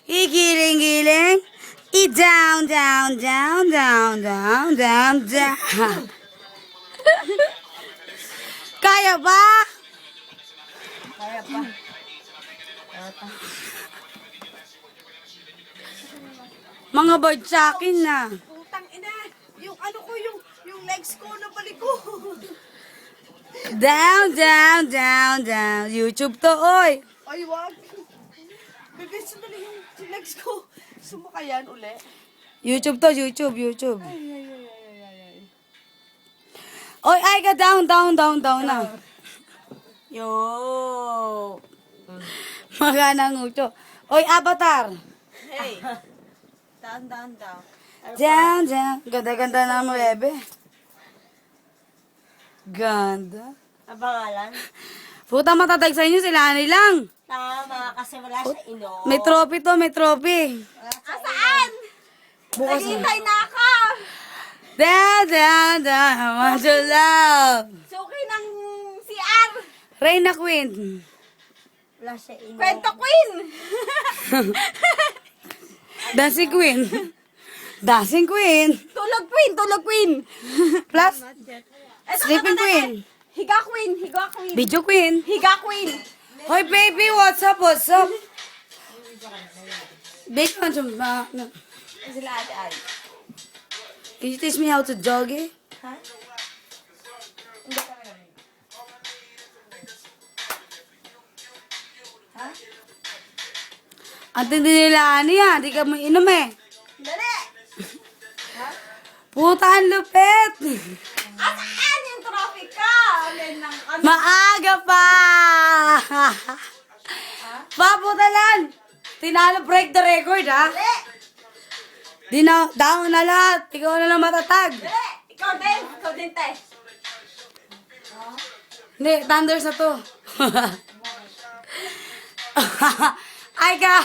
Igiling-giling. I-down, down, down, down, down, down, down. Kaya ba? Kaya pa. Mga bird sa akin na. Putang ina. Yung ano ko, yung legs ko na balik ko. Down, down, down, down. YouTube to, oy. Ay, wag. Bebe, sandali yung legs ko. Sumakayan uli. YouTube to, YouTube. Ay, ay, ay, ay, ay, ay. Oy, ay ka down, down, down, down na. Yo. Magana ng ucho. Oy, Avatar. Hey. Down, down, down. Down, down. Ganda-ganda na mo, bebe. Ganda. Ang pangalan? Puta matatag sa inyo, sila lang. Tama, kasi wala siya ino. May trophy to, may trophy. Saan? Bukas na. Naghihintay na ako. Down, down, down. I want your love. Suki ng CR. Reyna Queen. Wala siya ino. Kwento Queen. Dancing Queen. Dancing Queen. Tulog Queen, tulog Queen. Plus, Eto, Sleeping eto, eto, Queen. Higa Queen, higa Queen. Video Queen. Higa Queen. Hoy, baby, what's up, what's up? Baby, want some, no. Sila ate ay. Can you teach me how to jogging? Ha? Hindi kami namin. Ha? Ang tindi nila, ano yan? Di ka mo inom eh. Dali! Puta, ang lupit. Asaan yung trophy ka? Alin ng ano? Maaga pa. Paputalan. Tinalo break the record, ha? Dali! Di na, down na lahat. Ikaw na lang matatag. Dali! Ikaw din, te. Hindi, Thunders na to. Ay ka.